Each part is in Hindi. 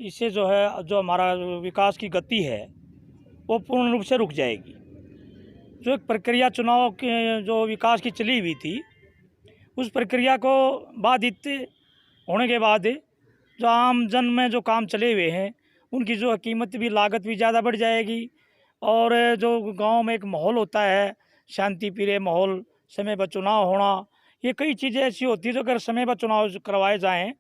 इससे जो है जो हमारा विकास की गति है वो पूर्ण रूप से रुक जाएगी। जो एक प्रक्रिया चुनाव के जो विकास की चली हुई थी, उस प्रक्रिया को बाधित होने के बाद जो आम जन में जो काम चले हुए हैं उनकी जो कीमत भी, लागत भी ज़्यादा बढ़ जाएगी। और जो गांव में एक माहौल होता है, शांति प्रिय माहौल, समय पर चुनाव होना, ये कई चीज़ें ऐसी होती है जो अगर समय पर चुनाव करवाए जाएं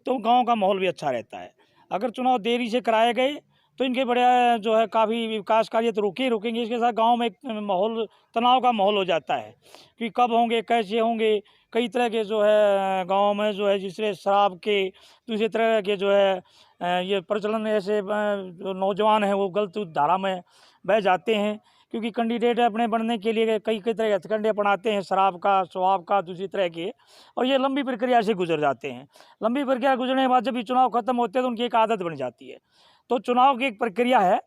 तो गांव का माहौल भी अच्छा रहता है। अगर चुनाव देरी से कराए गए तो इनके बड़े जो है काफ़ी विकास कार्य तो रुकेंगे, इसके साथ गांव में एक माहौल, तनाव का माहौल हो जाता है कि कब होंगे, कैसे होंगे। कई तरह के जो है गांव में जो है जिससे शराब के, दूसरी तरह के जो है ये प्रचलन, ऐसे जो नौजवान हैं वो गलत धारा में बह जाते हैं, क्योंकि कैंडिडेट अपने बनने के लिए कई कई तरह के हथकंडे अपनाते हैं, शराब का, शराब का, दूसरी तरह के, और ये लंबी प्रक्रिया से गुजर जाते हैं। लंबी प्रक्रिया गुजरने के बाद जब ये चुनाव खत्म होते हैं तो उनकी एक आदत बन जाती है। तो चुनाव की एक प्रक्रिया है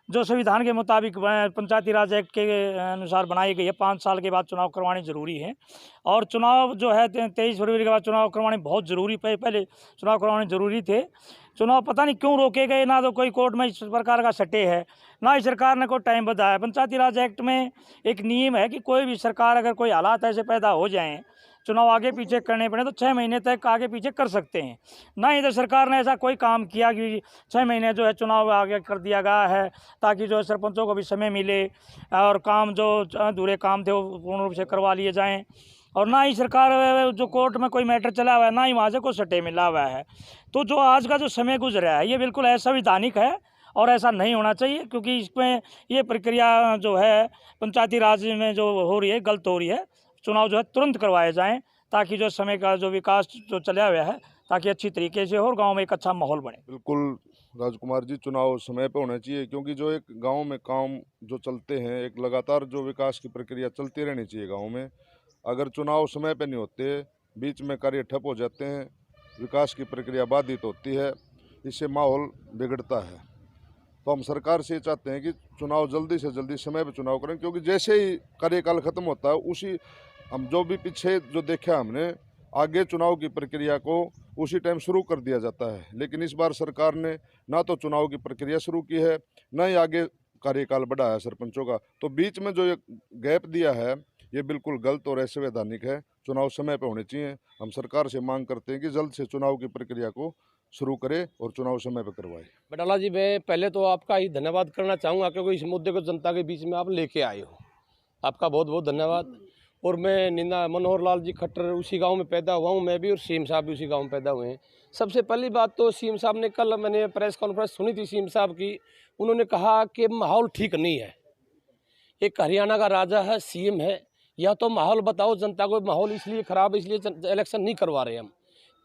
जो संविधान के मुताबिक पंचायती राज एक्ट के अनुसार बनाई गई है। 5 साल के बाद चुनाव करवाने ज़रूरी है, और चुनाव जो है 23 फरवरी के बाद चुनाव करवाने बहुत ज़रूरी, पहले चुनाव करवाने ज़रूरी थे। चुनाव पता नहीं क्यों रोके गए, ना तो कोई कोर्ट में इस प्रकार का सटे है, ना ही सरकार ने कोई टाइम बताया। पंचायती राज एक्ट में एक नियम है कि कोई भी सरकार अगर कोई हालात ऐसे पैदा हो जाएँ, चुनाव आगे पीछे करने पड़े, तो 6 महीने तक आगे पीछे कर सकते हैं। ना ही तो सरकार ने ऐसा कोई काम किया कि 6 महीने जो है चुनाव आगे कर दिया गया है, ताकि जो है सरपंचों को भी समय मिले और काम जो अधूरे काम थे वो पूर्ण रूप से करवा लिए जाएँ। और ना ही सरकार जो कोर्ट में कोई मैटर चला हुआ है, ना ही वहाँ से कोई सटे मिला हुआ है। तो जो आज का जो समय गुजरा है ये बिल्कुल असंवैधानिक है और ऐसा नहीं होना चाहिए, क्योंकि इसमें ये प्रक्रिया जो है पंचायती राज में जो हो रही है, गलत हो रही है। चुनाव जो है तुरंत करवाए जाएं, ताकि जो समय का जो विकास जो चला हुआ है, ताकि अच्छी तरीके से हो और गांव में एक अच्छा माहौल बने। बिल्कुल राजकुमार जी, चुनाव समय पे होना चाहिए, क्योंकि जो एक गांव में काम जो चलते हैं, एक लगातार जो विकास की प्रक्रिया चलती रहनी चाहिए गांव में। अगर चुनाव समय पे नहीं होते, बीच में कार्य ठप हो जाते हैं, विकास की प्रक्रिया बाधित होती है, इससे माहौल बिगड़ता है। तो हम सरकार से चाहते हैं कि चुनाव जल्दी से जल्दी समय पर चुनाव करें, क्योंकि जैसे ही कार्यकाल खत्म होता है उसी हम जो भी पीछे जो देखा हमने, आगे चुनाव की प्रक्रिया को उसी टाइम शुरू कर दिया जाता है। लेकिन इस बार सरकार ने ना तो चुनाव की प्रक्रिया शुरू की है, ना ही आगे कार्यकाल बढ़ाया सरपंचों का। तो बीच में जो ये गैप दिया है ये बिल्कुल गलत और असंवैधानिक है। चुनाव समय पर होने चाहिए। हम सरकार से मांग करते हैं कि जल्द से चुनाव की प्रक्रिया को शुरू करे और चुनाव समय पर करवाए। बटाला जी, मैं पहले तो आपका ही धन्यवाद करना चाहूँगा, क्योंकि इस मुद्दे को जनता के बीच में आप लेके आए हो। आपका बहुत बहुत धन्यवाद। और मैं निंदा मनोहर लाल जी खट्टर उसी गांव में पैदा हुआ हूं, मैं भी, और सीएम साहब भी उसी गांव में पैदा हुए हैं। सबसे पहली बात तो सीएम साहब ने, कल मैंने प्रेस कॉन्फ्रेंस सुनी थी सीएम साहब की, उन्होंने कहा कि माहौल ठीक नहीं है। एक हरियाणा का राजा है, सीएम है, या तो माहौल बताओ जनता को, माहौल इसलिए ख़राब है इसलिए इलेक्शन नहीं करवा रहे हम।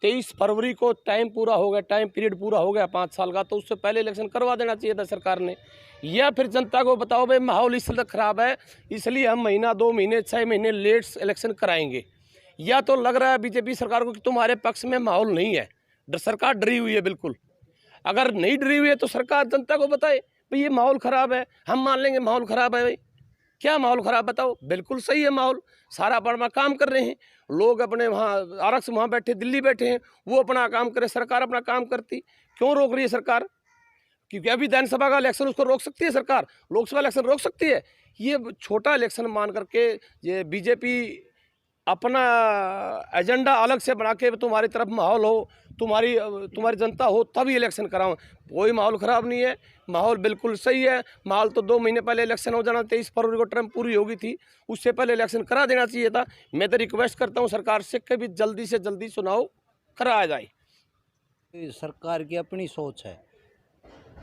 23 फरवरी को टाइम पूरा हो गया, टाइम पीरियड पूरा हो गया 5 साल का, तो उससे पहले इलेक्शन करवा देना चाहिए था सरकार ने। या फिर जनता को बताओ भाई माहौल इसलिए ख़राब है, इसलिए हम महीना, 2 महीने, 6 महीने लेट इलेक्शन कराएंगे। या तो लग रहा है बीजेपी सरकार को कि तुम्हारे पक्ष में माहौल नहीं है, सरकार डरी हुई है। बिल्कुल, अगर नहीं डरी हुई है तो सरकार जनता को बताए भाई ये माहौल ख़राब है, हम मान लेंगे माहौल ख़राब है। भाई क्या माहौल ख़राब बताओ? बिल्कुल सही है माहौल, सारा अपना काम कर रहे हैं लोग, अपने वहाँ आरक्षक वहाँ बैठे, दिल्ली बैठे हैं, वो अपना काम करे, सरकार अपना काम करती। क्यों रोक रही है सरकार? क्योंकि अभी विधानसभा का इलेक्शन उसको रोक सकती है सरकार, लोकसभा इलेक्शन रोक सकती है। ये छोटा इलेक्शन मान करके ये बीजेपी अपना एजेंडा अलग से बना के तुम्हारी तरफ माहौल हो, तुम्हारी जनता हो तभी इलेक्शन कराओ। कोई माहौल ख़राब नहीं है, माहौल बिल्कुल सही है। माहौल तो 2 महीने पहले इलेक्शन हो जाना, 23 फरवरी को टर्म पूरी हो गई थी, उससे पहले इलेक्शन करा देना चाहिए था। मैं तो रिक्वेस्ट करता हूँ सरकार से कि भी जल्दी से जल्दी चुनाव कराया जाए। सरकार की अपनी सोच है,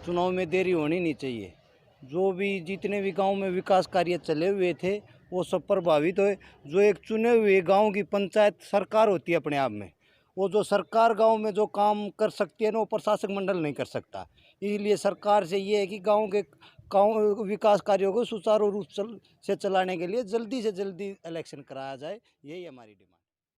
चुनाव में देरी होनी नहीं चाहिए। जो भी जितने भी गांव में विकास कार्य चले हुए थे वो सब प्रभावित हुए। जो एक चुने हुए गांव की पंचायत सरकार होती है अपने आप में, वो जो सरकार गांव में जो काम कर सकती है ना, वो प्रशासक मंडल नहीं कर सकता। इसलिए सरकार से ये है कि गांव विकास कार्यों को सुचारू रूप से चलाने के लिए जल्दी से जल्दी इलेक्शन कराया जाए, यही हमारी डिमांड।